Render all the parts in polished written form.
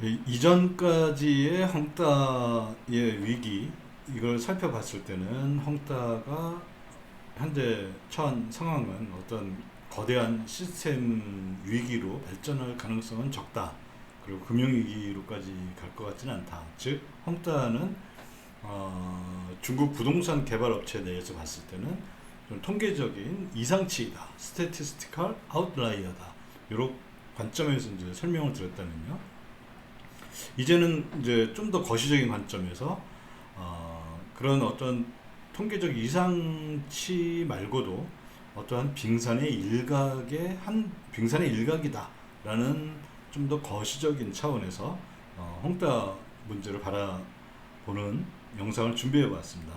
이전까지의 헝다의 위기, 이걸 살펴봤을 때는 헝다가 현재 처한 상황은 어떤 거대한 시스템 위기로 발전할 가능성은 적다. 그리고 금융위기로까지 갈 것 같지는 않다. 즉, 헝다는 중국 부동산 개발 업체 내에서 봤을 때는 좀 통계적인 이상치이다. 스태티스티컬 아웃라이어다. 이런 관점에서 이제 설명을 드렸다면요. 이제는 이제 좀 더 거시적인 관점에서 그런 어떤 통계적 이상치 말고도 어떠한 빙산의 일각이다라는 좀 더 거시적인 차원에서 홍다 문제를 바라보는 영상을 준비해 봤습니다.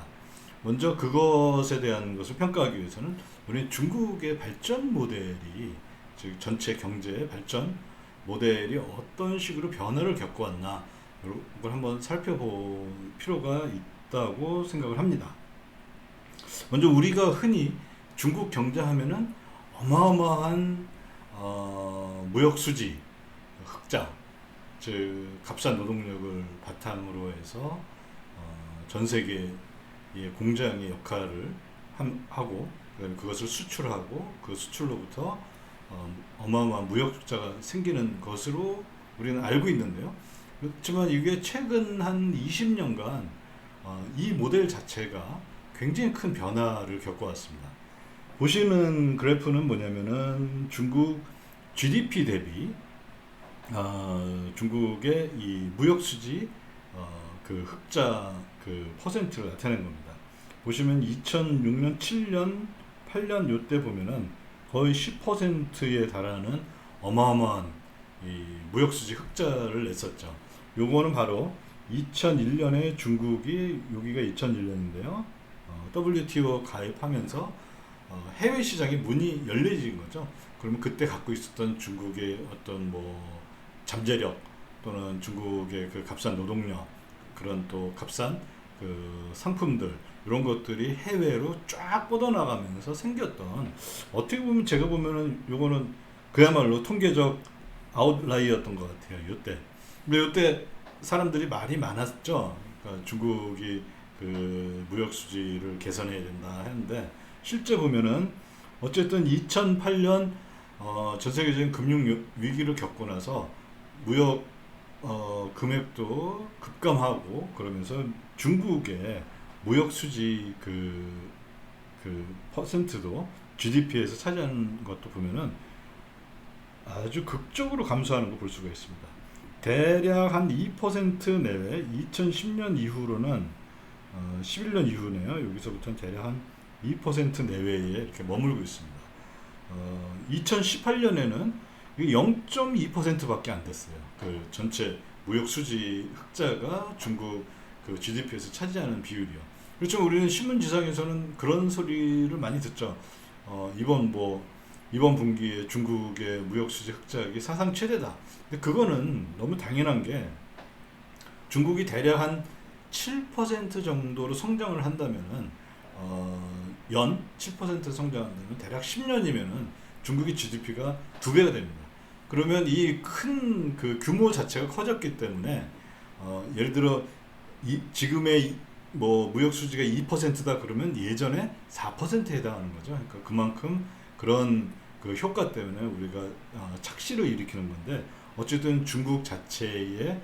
먼저 그것에 대한 것을 평가하기 위해서는 우리 중국의 발전 모델이, 즉 전체 경제 발전 모델이 어떤 식으로 변화를 겪어왔나, 이걸 한번 살펴볼 필요가 있다고 생각을 합니다. 먼저 우리가 흔히 중국 경제 하면은 어마어마한 무역수지, 흑자, 즉 값싼 노동력을 바탕으로 해서 전 세계의 공장의 역할을 하고, 그것을 수출하고 그 수출로부터 어마어마한 무역자가 생기는 것으로 우리는 알고 있는데요. 그렇지만 이게 최근 한 20년간 이 모델 자체가 굉장히 큰 변화를 겪어왔습니다. 보시는 그래프는 뭐냐면은 중국 GDP 대비 중국의 이 무역 수지 그 흑자 그 퍼센트를 나타낸 겁니다. 보시면 2006년, 7년, 8년 요때 보면은 거의 10%에 달하는 어마어마한 이 무역 수지 흑자를 냈었죠. 요거는 바로 2001년에 중국이, 여기가 2001년인데요. WTO 가입하면서 해외 시장의 문이 열려진 거죠. 그러면 그때 갖고 있었던 중국의 어떤 뭐 잠재력, 또는 중국의 그 값싼 노동력, 그런 또 값싼 그 상품들, 이런 것들이 해외로 쫙 뻗어나가면서 생겼던, 어떻게 보면 제가 보면은 요거는 그야말로 통계적 아웃라이어였던 것 같아요. 요때. 근데 요때 사람들이 말이 많았죠. 그러니까 중국이 그 무역 수지를 개선해야 된다 했는데, 실제 보면은 어쨌든 2008년 전 세계적인 금융 위기를 겪고 나서 무역 금액도 급감하고, 그러면서 중국의 무역 수지 그 퍼센트도 GDP에서 차지하는 것도 보면은 아주 극적으로 감소하는 거 볼 수가 있습니다. 대략 한 2% 내외, 2010년 이후로는 11년 이후네요. 여기서부터는 대략 한 2% 내외에 이렇게 머물고 있습니다. 2018년에는 0.2%밖에 안 됐어요. 그 전체 무역 수지 흑자가 중국 그 GDP에서 차지하는 비율이요. 그렇죠. 우리는 신문지상에서는 그런 소리를 많이 듣죠. 이번 분기에 중국의 무역 수지 흑자액이 사상 최대다. 근데 그거는 너무 당연한 게, 중국이 대략 한 7% 정도로 성장을 한다면은 연 7% 성장한다면 대략 10년이면은 중국의 GDP가 두 배가 됩니다. 그러면 이 큰 그 규모 자체가 커졌기 때문에 예를 들어 지금의 뭐 무역 수지가 2%다 그러면 예전에 4%에 해당하는 거죠. 그러니까 그만큼 그런 그 효과 때문에 우리가 착시를 일으키는 건데, 어쨌든 중국 자체의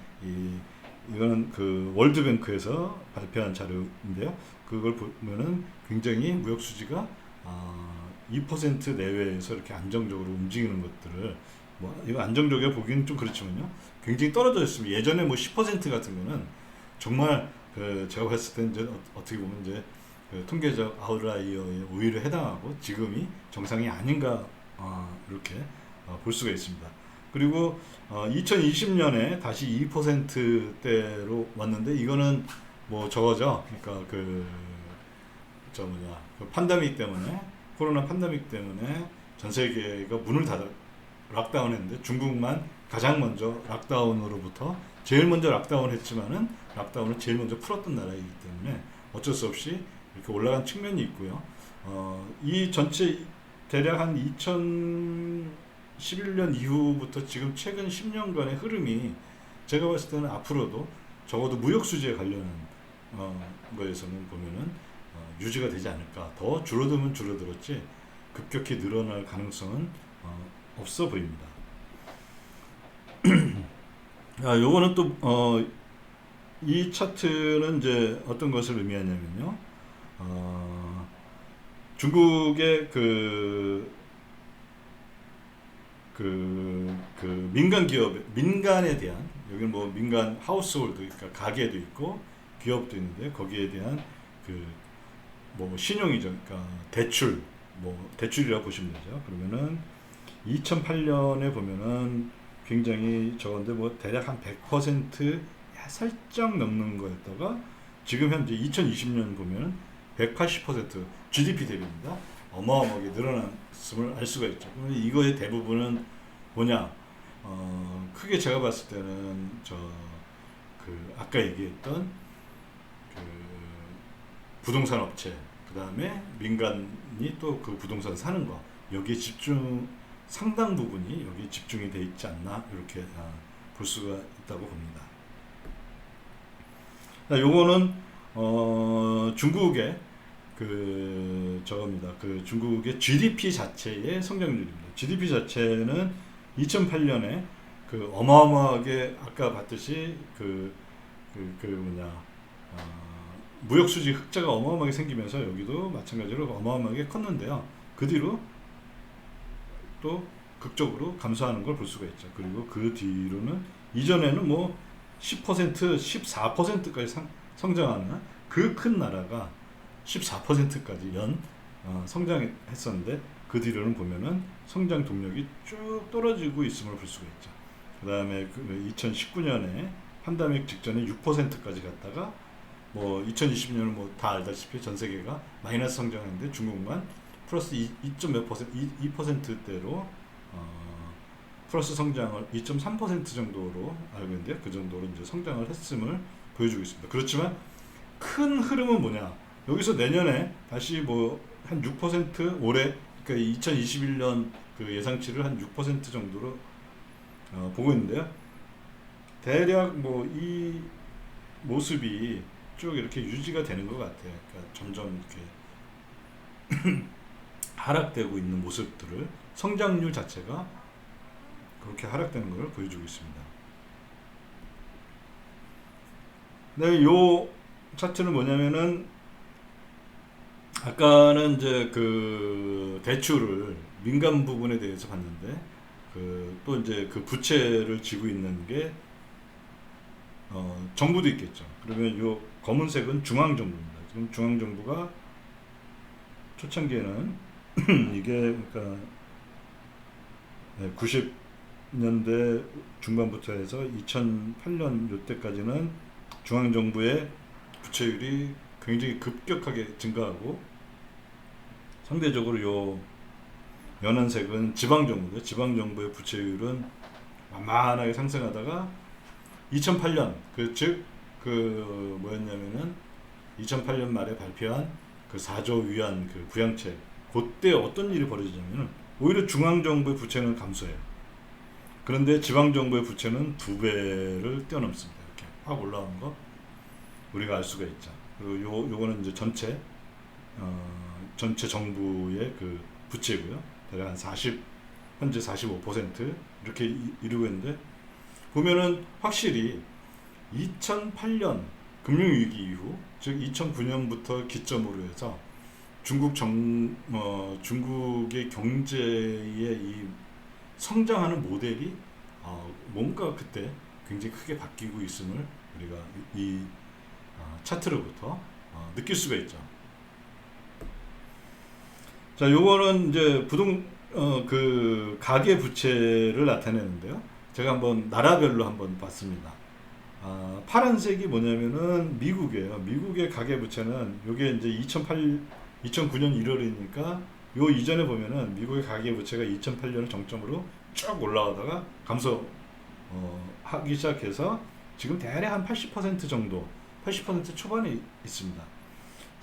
이거는 그 월드뱅크에서 발표한 자료인데요. 그걸 보면은 굉장히 무역 수지가 2% 내외에서 이렇게 안정적으로 움직이는 것들을, 뭐 이거 안정적이라 보기는 좀 그렇지만요, 굉장히 떨어져 있습니다. 예전에 뭐 10% 같은 거는 정말 그 제가 봤을 때 이제 어떻게 보면 이제 그 통계적 아웃라이어에 오히려 해당하고, 지금이 정상이 아닌가 이렇게 볼 수가 있습니다. 그리고 2020년에 다시 2%대로 왔는데, 이거는 뭐 저거죠. 그러니까 그 판데믹 때문에, 코로나 판데믹 때문에 전 세계가 문을 닫아 락다운했는데, 중국만 가장 먼저 락다운으로부터 제일 먼저 락다운 했지만은 락다운을 제일 먼저 풀었던 나라이기 때문에 어쩔 수 없이 이렇게 올라간 측면이 있고요. 이 전체 대략 한 2011년 이후부터 지금 최근 10년간의 흐름이 제가 봤을 때는 앞으로도 적어도 무역 수지에 관련한 거에서는 보면은 유지가 되지 않을까. 더 줄어들면 줄어들었지 급격히 늘어날 가능성은 없어 보입니다. 요거는 또 이 차트는 이제 어떤 것을 의미하냐면요. 중국의 민간 기업, 민간에 대한, 여기는 뭐 민간 하우스홀드, 그러니까 가게도 있고 기업도 있는데 거기에 대한 뭐 신용이죠. 그러니까 대출, 뭐 대출이라고 보시면 되죠. 그러면은 2008년에 보면은 굉장히 적은데 뭐 대략 한 100% 살짝 넘는 거였다가 지금 현재 2020년 보면 180% GDP 대비입니다. 어마어마하게 늘어났음을 알 수가 있죠. 그러면 이거의 대부분은 뭐냐? 크게 제가 봤을 때는 아까 얘기했던 부동산 업체, 그 다음에 민간이 또 그 부동산 사는 거, 여기에 상당 부분이 여기에 집중이 돼 있지 않나, 이렇게 볼 수가 있다고 봅니다. 요거는 중국의 저겁니다. 중국의 GDP 자체의 성장률입니다. GDP 자체는 2008년에 어마어마하게 아까 봤듯이 무역 수지 흑자가 어마어마하게 생기면서 여기도 마찬가지로 어마어마하게 컸는데요. 그 뒤로 또 극적으로 감소하는 걸 볼 수가 있죠. 그리고 그 뒤로는 이전에는 뭐 10%, 14%까지 성장하는 그 큰 나라가 14%까지 성장했었는데 그 뒤로는 보면은 성장 동력이 쭉 떨어지고 있음을 볼 수가 있죠. 그 다음에 2019년에 팬데믹 직전에 6%까지 갔다가 뭐 2020년은 뭐 다 알다시피 전 세계가 마이너스 성장했는데 중국만 플러스 2몇 %, 2%대로 플러스 성장을 2.3% 정도로 알고 있는데 그 정도로 이제 성장을 했음을 보여주고 있습니다. 그렇지만 큰 흐름은 뭐냐? 여기서 내년에 다시 뭐 한 6% 올해, 그러니까 2021년 예상치를 한 6% 정도로 보고 있는데요. 대략 뭐 이 모습이 쭉 이렇게 유지가 되는 것 같아요. 그러니까 점점 이렇게 하락되고 있는 모습들을, 성장률 자체가 그렇게 하락되는 것을 보여주고 있습니다. 네, 요 차트는 뭐냐면은 아까는 이제 대출을 민간 부분에 대해서 봤는데 또 이제 부채를 지고 있는 게 정부도 있겠죠. 그러면 요 검은색은 중앙정부입니다. 지금 중앙정부가 초창기에는 이게 그러니까 90년대 중반부터 해서 2008년 요때까지는 중앙정부의 부채율이 굉장히 급격하게 증가하고, 상대적으로 요 연한색은 지방정부인데 지방정부의 부채율은 만만하게 상승하다가 2008년 뭐였냐면은 2008년 말에 발표한 4조 위안 부양책, 그때 어떤 일이 벌어지냐면은 오히려 중앙정부의 부채는 감소해요. 그런데 지방정부의 부채는 2배를 뛰어넘습니다. 이렇게 확 올라온 거 우리가 알 수가 있죠. 그리고 요거는 이제 전체 정부의 부채고요. 대략 한 현재 45% 이렇게 이루고 있는데, 보면은 확실히 2008년 금융위기 이후, 즉 2009년부터 기점으로 해서 중국의 경제의 이 성장하는 모델이 뭔가 그때 굉장히 크게 바뀌고 있음을 우리가 이 차트로부터 느낄 수가 있죠. 자, 요거는 이제 가계 부채를 나타내는데요. 제가 한번 나라별로 한번 봤습니다. 파란색이 뭐냐면은 미국이에요. 미국의 가계 부채는 요게 이제 2009년 1월이니까 요 이전에 보면은 미국의 가계 부채가 2008년을 정점으로 쭉 올라오다가 감소 하기 시작해서 지금 대략 한 80% 정도, 80% 초반에 있습니다.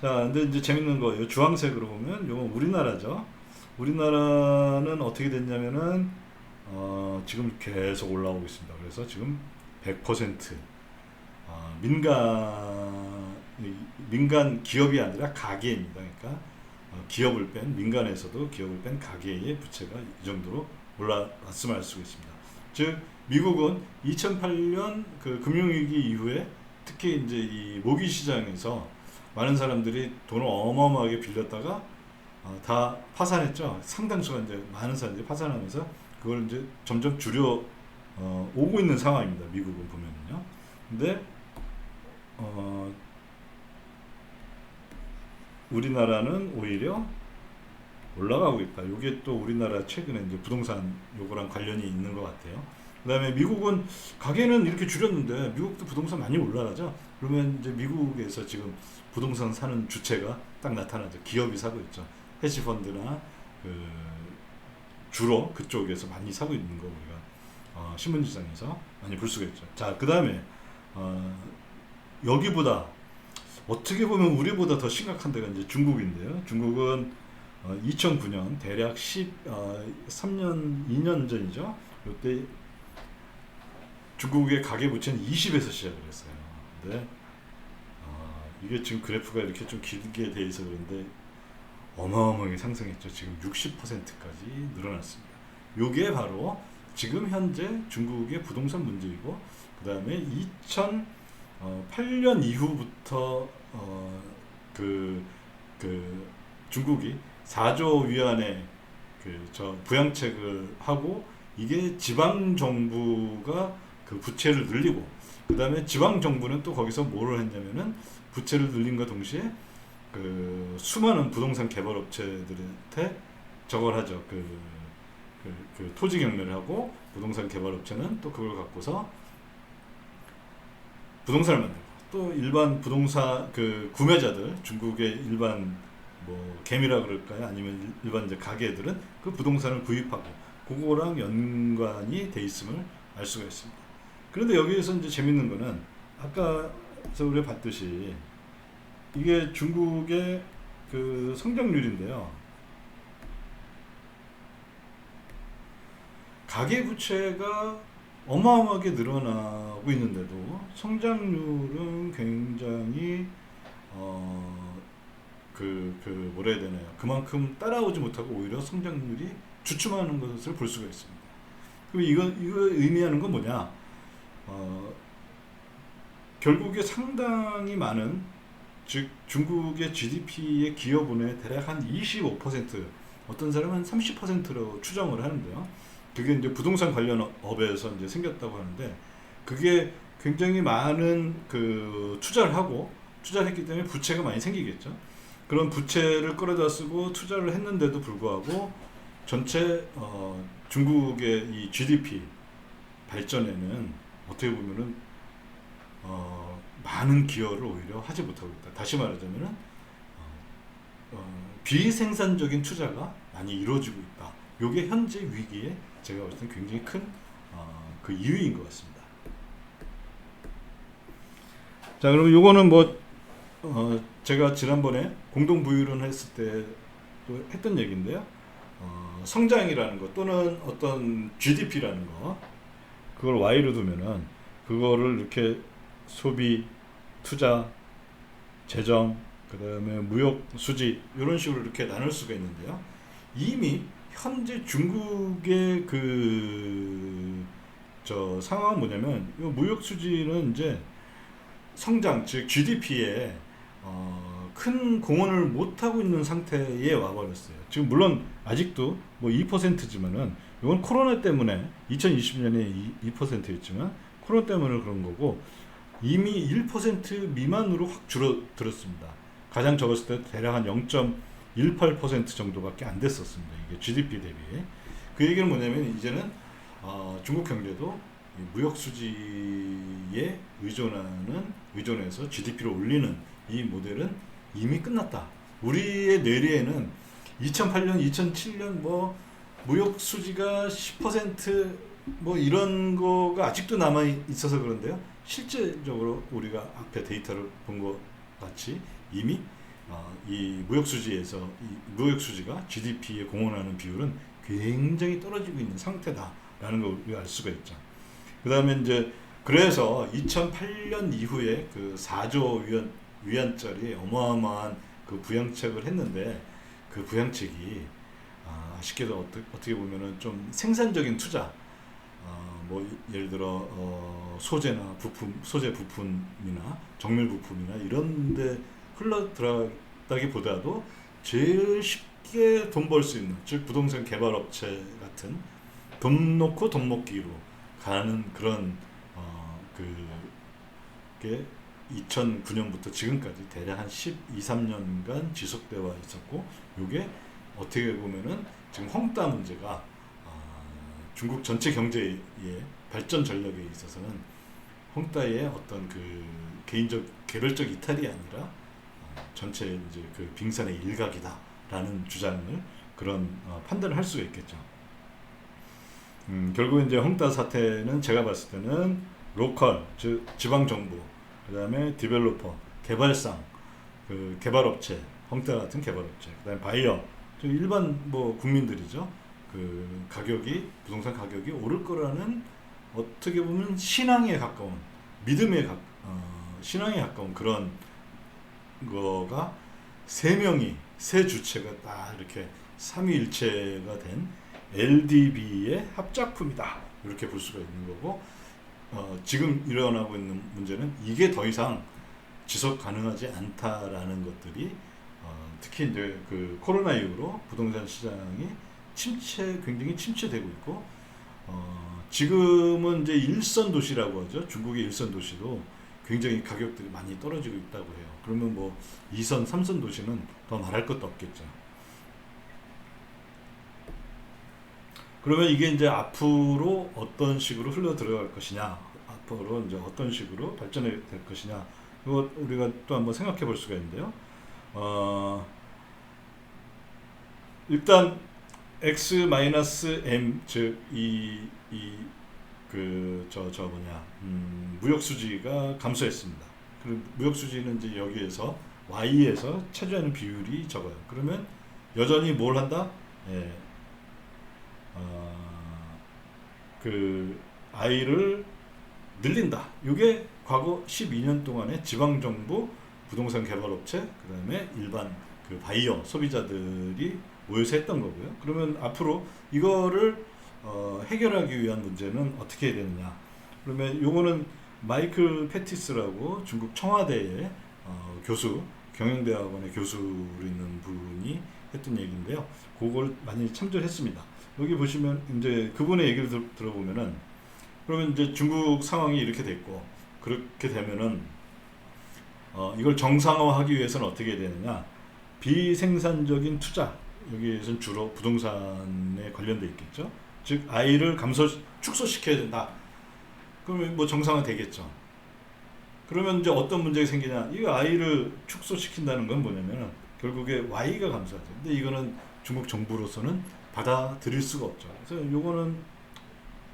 자, 근데 이제 재밌는 거, 요 주황색으로 보면 요건 우리나라죠. 우리나라는 어떻게 됐냐면은 지금 계속 올라오고 있습니다. 그래서 지금 100%. 민간 기업이 아니라 가계입니다. 그러니까 기업을 뺀 민간에서도 기업을 뺀 가계의 부채가 이 정도로 올라왔음을 알 수가 있습니다. 즉 미국은 2008년 그 금융위기 이후에 특히 이제 이 모기 시장에서 많은 사람들이 돈을 어마어마하게 빌렸다가 다 파산했죠. 상당수가 이제 많은 사람들이 파산하면서 그걸 이제 점점 줄여 오고 있는 상황입니다. 미국은 보면은요. 근데 우리나라는 오히려 올라가고 있다. 이게 또 우리나라 최근에 이제 부동산 요거랑 관련이 있는 것 같아요. 그다음에 미국은 가계는 이렇게 줄였는데 미국도 부동산 많이 올라가죠. 그러면 이제 미국에서 지금 부동산 사는 주체가 딱 나타나죠. 기업이 사고 있죠. 헤지펀드나 그 주로 그쪽에서 많이 사고 있는 거 우리가 신문지상에서 많이 볼 수가 있죠. 자, 그다음에 여기보다 어떻게 보면 우리보다 더 심각한 데가 이제 중국인데요. 중국은 2009년 대략 3년, 2년 전이죠. 이때 중국의 가계부채는 20에서 시작을 했어요. 근데 이게 지금 그래프가 이렇게 좀 길게 돼 있어 그런데 어마어마하게 상승했죠. 지금 60%까지 늘어났습니다. 이게 바로 지금 현재 중국의 부동산 문제이고, 그 다음에 2008년 이후부터 중국이 4조 위안의 부양책을 하고, 이게 지방 정부가 그 부채를 늘리고, 그 다음에 지방 정부는 또 거기서 뭐를 했냐면은 부채를 늘린과 동시에 그 수많은 부동산 개발 업체들한테 저걸 하죠. 그 토지 경매를 하고, 부동산 개발 업체는 또 그걸 갖고서 부동산을 만들고, 또 일반 부동산 그 구매자들, 중국의 일반 뭐 개미라 그럴까요? 아니면 일반 이제 가게들은 그 부동산을 구입하고, 그거랑 연관이 돼 있음을 알 수가 있습니다. 그런데 여기에서 이제 재밌는 거는 아까 우리가 봤듯이 이게 중국의 그 성장률인데요. 가계부채가 어마어마하게 늘어나고 있는데도 성장률은 굉장히 뭐라 해야 되나요? 그만큼 따라오지 못하고 오히려 성장률이 주춤하는 것을 볼 수가 있습니다. 그럼 이거 의미하는 건 뭐냐? 결국에 상당히 많은, 즉 중국의 GDP의 기여분의 대략 한 25%, 어떤 사람은 한 30%로 추정을 하는데요. 그게 이제 부동산 관련 업에서 이제 생겼다고 하는데, 그게 굉장히 많은 그 투자를 했기 때문에 부채가 많이 생기겠죠. 그런 부채를 끌어다 쓰고 투자를 했는데도 불구하고 전체 중국의 이 GDP 발전에는 어떻게 보면은 많은 기여를 오히려 하지 못하고 있다. 다시 말하자면은 비생산적인 투자가 많이 이루어지고 있다. 이게 현재 위기에 제가 볼 때는 굉장히 큰 그 이유인 것 같습니다. 자, 그러면 요거는 뭐 제가 지난번에 공동부유론 했을 때 또 했던 얘기인데요. 성장이라는 것 또는 어떤 GDP라는 거, 그걸 Y로 두면은 그거를 이렇게 소비, 투자, 재정, 그 다음에 무역 수지, 이런 식으로 이렇게 나눌 수가 있는데요. 이미 현재 중국의 상황은 뭐냐면, 이 무역 수지는 이제 성장, 즉 GDP에 큰 공헌을 못하고 있는 상태에 와버렸어요. 지금 물론 아직도 뭐 2%지만은 이건 코로나 때문에 2020년에 2%였지만 코로나 때문에 그런 거고, 이미 1% 미만으로 확 줄어들었습니다. 가장 적었을 때 대략 한 0.18% 정도밖에 안 됐었습니다. 이게 GDP 대비에. 그 얘기는 뭐냐면, 이제는 중국 경제도 무역 수지에 의존해서 GDP를 올리는 이 모델은 이미 끝났다. 우리의 뇌리에는 2008년, 2007년 뭐 무역 수지가 10% 뭐 이런 거가 아직도 남아 있어서 그런데요. 실제적으로 우리가 앞에 데이터를 본 것 같이 이미 이 무역 수지가 GDP에 공헌하는 비율은 굉장히 떨어지고 있는 상태다라는 걸 우리가 알 수가 있죠. 그 다음에 이제 그래서 2008년 이후에 그 4조 위안짜리 어마어마한 그 부양책을 했는데 그 부양책이 아쉽게도 어떻게 보면은 좀 생산적인 투자, 뭐 예를 들어 소재나 부품, 소재 부품이나 정밀 부품이나 이런데 흘러 들어가기보다도 제일 쉽게 돈 벌 수 있는, 즉 부동산 개발업체 같은 돈 놓고 돈 먹기로 가는 그런 그게 2009년부터 지금까지 대략 한 12, 13년간 지속되어 와 있었고, 이게 어떻게 보면은 지금 헝다 문제가 중국 전체 경제의 발전 전략에 있어서는 헝다의 어떤 그 개인적 개별적 이탈이 아니라 전체 이제 그 빙산의 일각이다라는 주장을 그런 판단을 할 수가 있겠죠. 결국 이제 헝다 사태는 제가 봤을 때는 로컬, 즉 지방 정부, 그다음에 디벨로퍼, 개발상, 그 개발업체, 헝다 같은 개발업체, 그다음에 바이어, 즉 일반 뭐 국민들이죠. 그 가격이, 부동산 가격이 오를 거라는 어떻게 보면 신앙에 가까운, 믿음에 신앙에 가까운 그런 거가 세 주체가 딱 이렇게 삼위일체가 된 LDB의 합작품이다, 이렇게 볼 수가 있는 거고, 지금 일어나고 있는 문제는 이게 더 이상 지속 가능하지 않다라는 것들이, 특히 이제 그 코로나 이후로 부동산 시장이 굉장히 침체되고 있고, 지금은 이제 일선 도시라고 하죠. 중국의 일선 도시도 굉장히 가격들이 많이 떨어지고 있다고 해요. 그러면 뭐 2선, 3선 도시는 더 말할 것도 없겠죠. 그러면 이게 이제 앞으로 어떤 식으로 흘러 들어갈 것이냐, 앞으로 이제 어떤 식으로 발전이 될 것이냐, 이거 우리가 또 한번 생각해 볼 수가 있는데요. 일단 X-M, 즉 무역 수지가 감소했습니다. 그리고 무역 수지는 이제 여기에서 Y에서 차지하는 비율이 적어요. 그러면 여전히 뭘 한다? 예, 그 I를 늘린다. 이게 과거 12년 동안의 지방정부, 부동산 개발업체, 그 다음에 일반 그 바이어, 소비자들이 모여서 했던 거고요. 그러면 앞으로 이거를 해결하기 위한 문제는 어떻게 해야 되느냐. 그러면 요거는 마이클 패티스라고 중국 청와대의 교수, 경영대학원의 교수로 있는 분이 했던 얘기인데요. 그걸 많이 참조했습니다. 여기 보시면 이제 그분의 얘기를 들어보면은, 그러면 이제 중국 상황이 이렇게 됐고, 그렇게 되면은 이걸 정상화하기 위해서는 어떻게 해야 되느냐. 비생산적인 투자, 여기에선 주로 부동산에 관련돼 있겠죠. 즉 I를 축소시켜야 된다. 그러면 뭐 정상화 되겠죠. 그러면 이제 어떤 문제가 생기냐. 이 I를 축소시킨다는 건 뭐냐면 결국에 Y가 감소하죠. 근데 이거는 중국 정부로서는 받아들일 수가 없죠. 그래서 요거는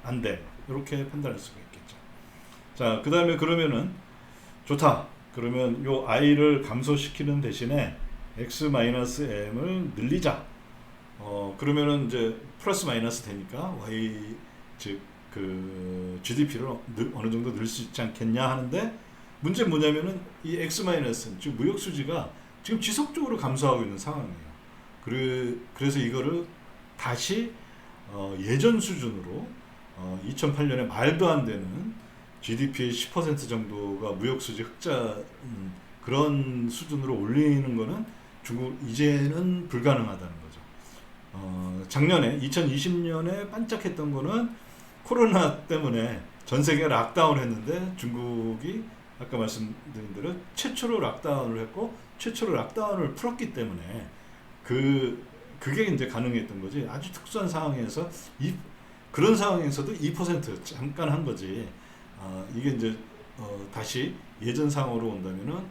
안 돼. 이렇게 판단할 수가 있겠죠. 자, 그 다음에 그러면은 좋다. 그러면 요 I를 감소시키는 대신에 X-M을 늘리자. 그러면은 이제 플러스 마이너스 되니까 Y, 즉 그 GDP를 어느 정도 늘 수 있지 않겠냐 하는데, 문제는 뭐냐면은 이 X-, 즉 무역 수지가 지금 지속적으로 감소하고 있는 상황이에요. 그래서 이거를 다시 예전 수준으로 2008년에 말도 안 되는 GDP의 10% 정도가 무역 수지 흑자, 그런 수준으로 올리는 거는 중국 이제는 불가능하다는 거죠. 작년에 2020년에 반짝했던 거는 코로나 때문에 전 세계가 락다운을 했는데, 중국이 아까 말씀드린 대로 최초로 락다운을 했고 최초로 락다운을 풀었기 때문에 그게 이제 가능했던 거지. 아주 특수한 상황에서 그런 상황에서도 2% 잠깐 한 거지. 이게 이제 다시 예전 상황으로 온다면은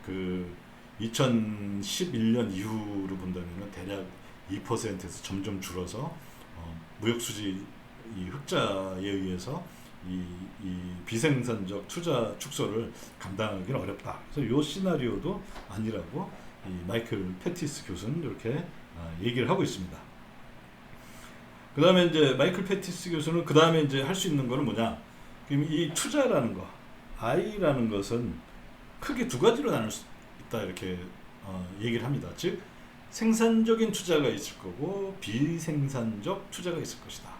그 2011년 이후로 본다면은 대략 2%에서 점점 줄어서 무역 수지 이 흑자에 의해서 이 비생산적 투자 축소를 감당하기는 어렵다. 그래서 이 시나리오도 아니라고 이 마이클 패티스 교수는 이렇게 얘기를 하고 있습니다. 그 다음에 이제 마이클 패티스 교수는 그 다음에 이제 할 수 있는 거는 뭐냐? 그럼 이 투자라는 거, I라는 것은 크게 두 가지로 나눌 수 있다 이렇게 얘기를 합니다. 즉 생산적인 투자가 있을 거고 비생산적 투자가 있을 것이다.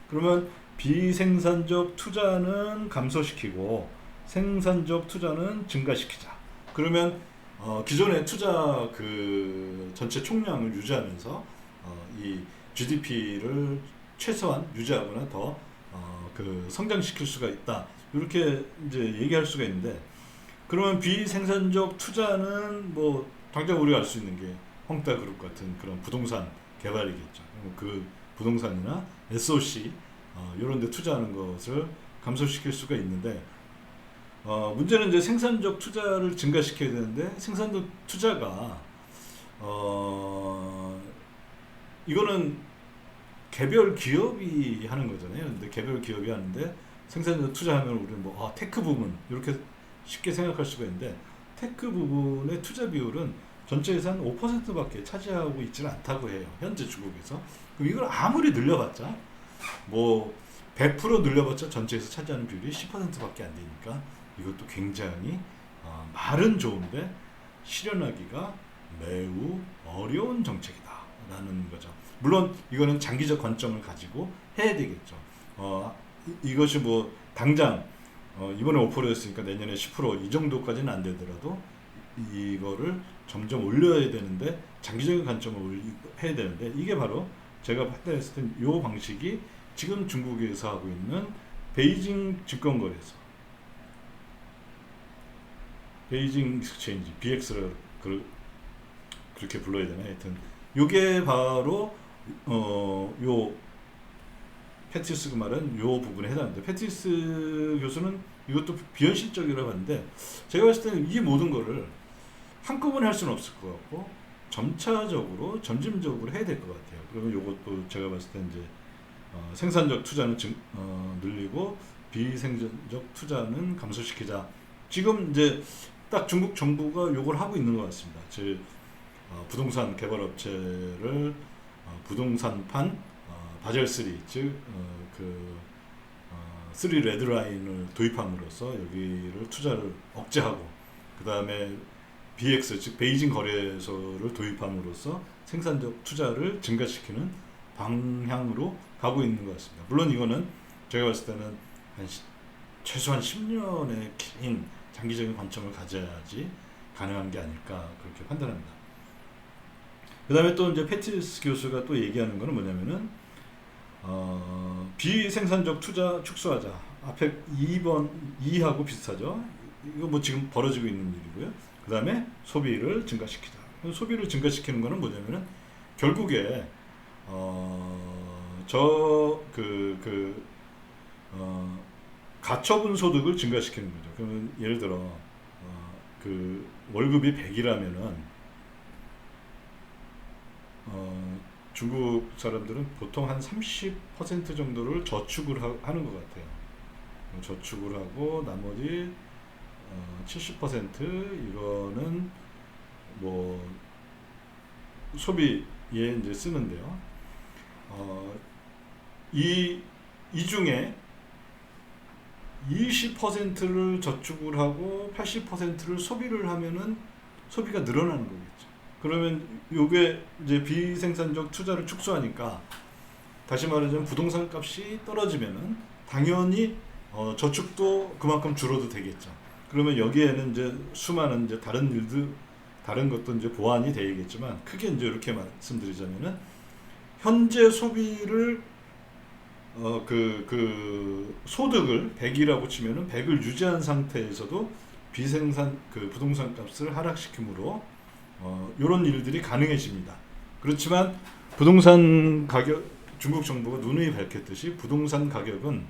그러면 비생산적 투자는 감소시키고 생산적 투자는 증가시키자. 그러면 기존의 투자 그 전체 총량을 유지하면서 이 GDP를 최소한 유지하거나 더 그 성장시킬 수가 있다. 이렇게 이제 얘기할 수가 있는데, 그러면 비생산적 투자는 뭐 당장 우리가 알 수 있는 게 헝다그룹 같은 그런 부동산 개발이겠죠. 그 부동산이나 SOC 이런 데 투자하는 것을 감소시킬 수가 있는데, 문제는 이제 생산적 투자를 증가시켜야 되는데, 생산적 투자가 이거는 개별 기업이 하는 거잖아요. 근데 개별 기업이 하는데 생산적 투자하면 우리는 뭐 테크 부분 이렇게 쉽게 생각할 수가 있는데, 테크 부분의 투자 비율은 전체에서 한 5%밖에 차지하고 있지는 않다고 해요. 현재 중국에서. 그럼 이걸 아무리 늘려봤자 뭐 100% 늘려봤자 전체에서 차지하는 비율이 10%밖에 안 되니까 이것도 굉장히 말은 좋은데 실현하기가 매우 어려운 정책이다라는 거죠. 물론 이거는 장기적 관점을 가지고 해야 되겠죠. 이것이 뭐 당장 이번에 5%였으니까 내년에 10%이 정도까지는 안 되더라도 이거를 점점 올려야 되는데, 장기적인 관점을 해야 되는데, 이게 바로 제가 판단했을 땐 이 방식이 지금 중국에서 하고 있는 베이징 증권거래소, 베이징 익스체인지, BX를 그렇게 불러야 되나, 하여튼 이게 바로 요 패티스가 말한 요 부분에 해당합니다. 패티스 교수는 이것도 비현실적이라고 하는데, 제가 봤을 때는 이 모든 거를 한꺼번에 할 수는 없을 것 같고 점차적으로 점진적으로 해야 될 것 같아요. 그러면 이것도 제가 봤을 때 이제 생산적 투자는 늘리고 비생산적 투자는 감소시키자. 지금 이제 딱 중국 정부가 요걸 하고 있는 것 같습니다. 즉 부동산 개발 업체를 부동산판 바젤 3, 즉 쓰리 레드라인을 도입함으로써 여기를 투자를 억제하고, 그 다음에 BX 즉 베이징 거래소를 도입함으로써 생산적 투자를 증가시키는 방향으로 가고 있는 것 같습니다. 물론 이거는 제가 봤을 때는 최소한 10년의 긴 장기적인 관점을 가져야지 가능한 게 아닐까 그렇게 판단합니다. 그 다음에 또 이제 패티스 교수가 또 얘기하는 거는 뭐냐면은 비생산적 투자 축소하자. 앞에 2하고 비슷하죠. 이거 뭐 지금 벌어지고 있는 일이고요. 그 다음에 소비를 증가시키자. 소비를 증가시키는 거는 뭐냐면은 결국에 가처분 소득을 증가시키는 거죠. 그러면 예를 들어 그 월급이 100이라면은 중국 사람들은 보통 한 30% 정도를 저축을 하는 것 같아요. 저축을 하고 나머지 70% 이거는 뭐 소비에 이제 쓰는데요. 이 중에 20%를 저축을 하고 80%를 소비를 하면은 소비가 늘어나는 거겠죠. 그러면 요게 이제 비생산적 투자를 축소하니까, 다시 말하자면 부동산 값이 떨어지면은 당연히 저축도 그만큼 줄어도 되겠죠. 그러면 여기에는 이제 수많은 이제 다른 일들, 다른 것도 이제 보완이 되겠지만, 크게 이제 이렇게 말씀드리자면은 현재 소비를 소득을 100이라고 치면은 100을 유지한 상태에서도 비생산 부동산 값을 하락시킴으로 이런 일들이 가능해집니다. 그렇지만 부동산 가격, 중국 정부가 누누이 밝혔듯이 부동산 가격은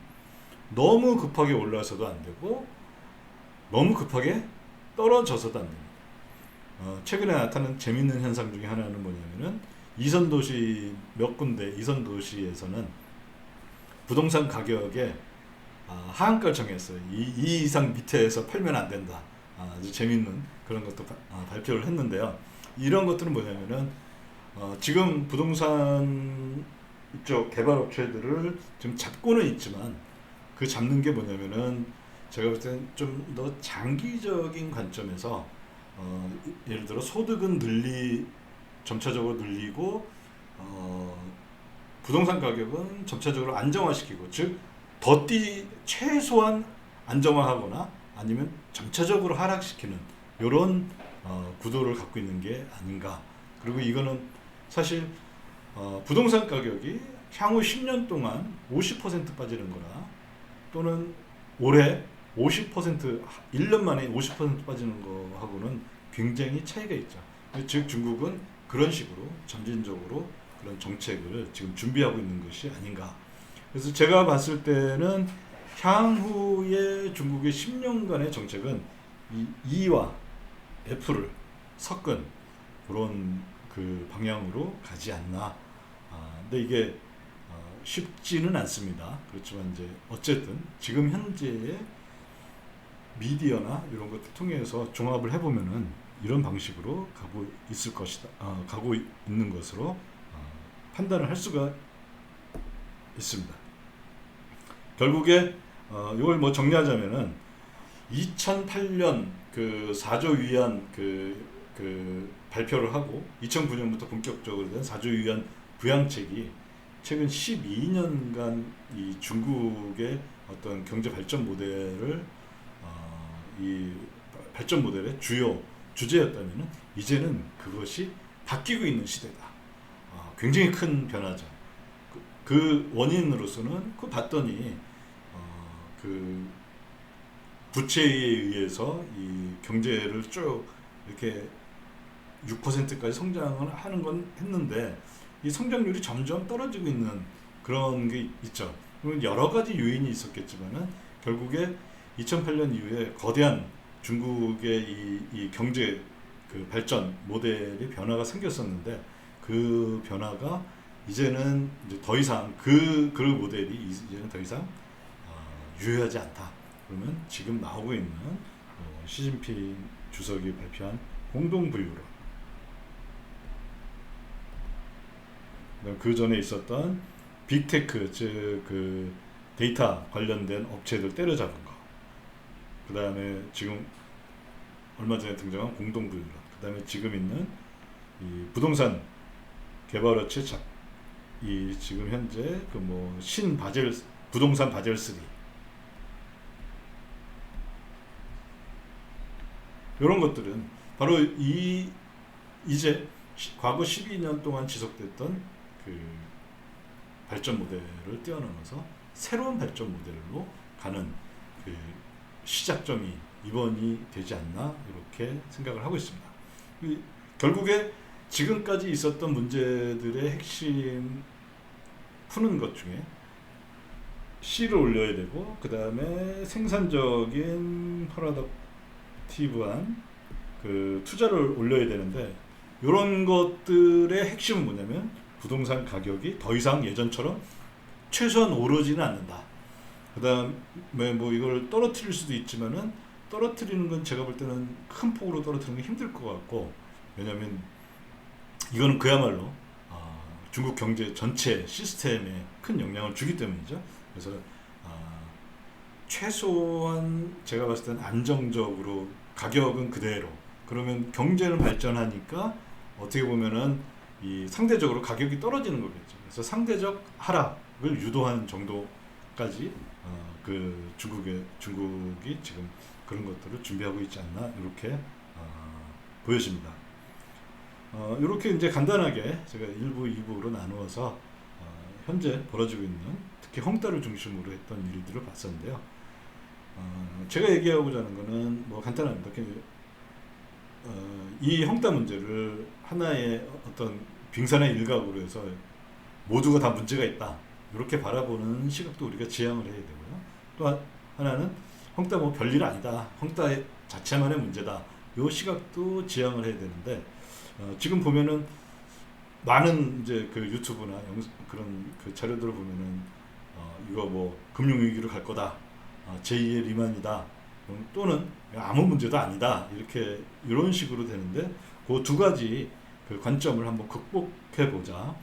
너무 급하게 올라서도 안 되고 너무 급하게 떨어져서도 안 됩니다. 최근에 나타난 재밌는 현상 중에 하나는 뭐냐면은 이선 도시 몇 군데, 이선 도시에서는 부동산 가격에 하한가를 정했어요. 이 이상 밑에서 팔면 안 된다. 아주 재밌는 그런 것도 발표를 했는데요. 이런 것들은 뭐냐면은 지금 부동산 쪽 개발업체들을 지금 잡고는 있지만 그 잡는 게 뭐냐면은 제가 볼 때는 좀 더 장기적인 관점에서 예를 들어 소득은 점차적으로 늘리고 어, 부동산 가격은 점차적으로 안정화시키고 즉 최소한 안정화하거나 아니면 점차적으로 하락시키는 이런 구도를 갖고 있는 게 아닌가. 그리고 이거는 사실 부동산 가격이 향후 10년 동안 50% 빠지는 거라 또는 올해 50% 1년 만에 50% 빠지는 거하고는 굉장히 차이가 있죠. 즉 중국은 그런 식으로 점진적으로 그런 정책을 지금 준비하고 있는 것이 아닌가. 그래서 제가 봤을 때는 향후에 중국의 10년간의 정책은 이 E와 F를 섞은 그런 그 방향으로 가지 않나. 근데 이게 쉽지는 않습니다. 그렇지만 이제 어쨌든 지금 현재의 미디어나 이런 것들 통해서 종합을 해보면은 이런 방식으로 가고 있을 것이다. 가고 있는 것으로 판단을 할 수가 있습니다. 결국에 이걸 뭐 정리하자면은 2008년 그 4조 위안 그 발표를 하고 2009년부터 본격적으로 된 4조 위안 부양책이 최근 12년간 이 중국의 어떤 경제 발전 모델을 이 발전 모델의 주요 주제였다면은 이제는 그것이 바뀌고 있는 시대다. 굉장히 큰 변화죠. 그 원인으로서는 그 봤더니 그 부채에 의해서 이 경제를 쭉 이렇게 6%까지 성장을 하는 건 했는데 이 성장률이 점점 떨어지고 있는 그런 게 있죠. 여러 가지 요인이 있었겠지만은 결국에 2008년 이후에 거대한 중국의 이 경제 그 발전 모델의 변화가 생겼었는데 그 변화가 이제는 이제 더 이상 그 모델이 이제는 더 이상 유효하지 않다. 그러면 지금 나오고 있는 시진핑 주석이 발표한 공동부유로 그 전에 있었던 빅테크 즉 그 데이터 관련된 업체들 때려잡은 거. 그 다음에 지금 얼마 전에 등장한 공동부유로. 그 다음에 지금 있는 이 부동산 개발업체 이 지금 현재 그 뭐 신바젤 부동산 바젤 3 이런 것들은 바로 이제 과거 12년 동안 지속됐던 그 발전 모델을 뛰어넘어서 새로운 발전 모델로 가는 그 시작점이 이번이 되지 않나 이렇게 생각을 하고 있습니다. 결국에 지금까지 있었던 문제들의 핵심 푸는 것 중에 C를 올려야 되고 그 다음에 생산적인 프로덕티브한 그 투자를 올려야 되는데 이런 것들의 핵심은 뭐냐면 부동산 가격이 더 이상 예전처럼 최소한 오르지는 않는다. 그 다음에 뭐 이걸 떨어뜨릴 수도 있지만은 떨어뜨리는 건 제가 볼 때는 큰 폭으로 떨어뜨리는 게 힘들 것 같고 왜냐면 이거는 그야말로 중국 경제 전체 시스템에 큰 영향을 주기 때문이죠. 그래서 최소한 제가 봤을 때는 안정적으로 가격은 그대로 그러면 경제는 발전하니까 어떻게 보면은 이 상대적으로 가격이 떨어지는 거겠죠. 그래서 상대적 하락을 유도하는 정도까지 그 중국이 지금 그런 것들을 준비하고 있지 않나 이렇게 보여집니다. 이렇게 이제 간단하게 제가 1부, 2부로 나누어서 현재 벌어지고 있는 특히 헝다를 중심으로 했던 일들을 봤었는데요. 제가 얘기하고자 하는 거는 뭐 간단합니다. 이 헝다 문제를 하나의 어떤 빙산의 일각으로 해서 모두가 다 문제가 있다 이렇게 바라보는 시각도 우리가 지향을 해야 되고요. 또 하나는 헝다 뭐 별일 아니다, 헝다 자체만의 문제다 이 시각도 지향을 해야 되는데 지금 보면은 많은 이제 그 유튜브나 그런 그 자료들을 보면은 이거 뭐 금융위기로 갈 거다, 제2의 리만이다, 또는 아무 문제도 아니다 이렇게 이런 식으로 되는데 그 두 가지 그 관점을 한번 극복해 보자,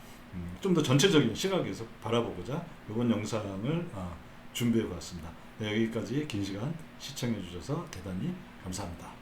좀 더 전체적인 시각에서 바라보고자 이번 영상을 준비해 보았습니다. 네, 여기까지 긴 시간 시청해 주셔서 대단히 감사합니다.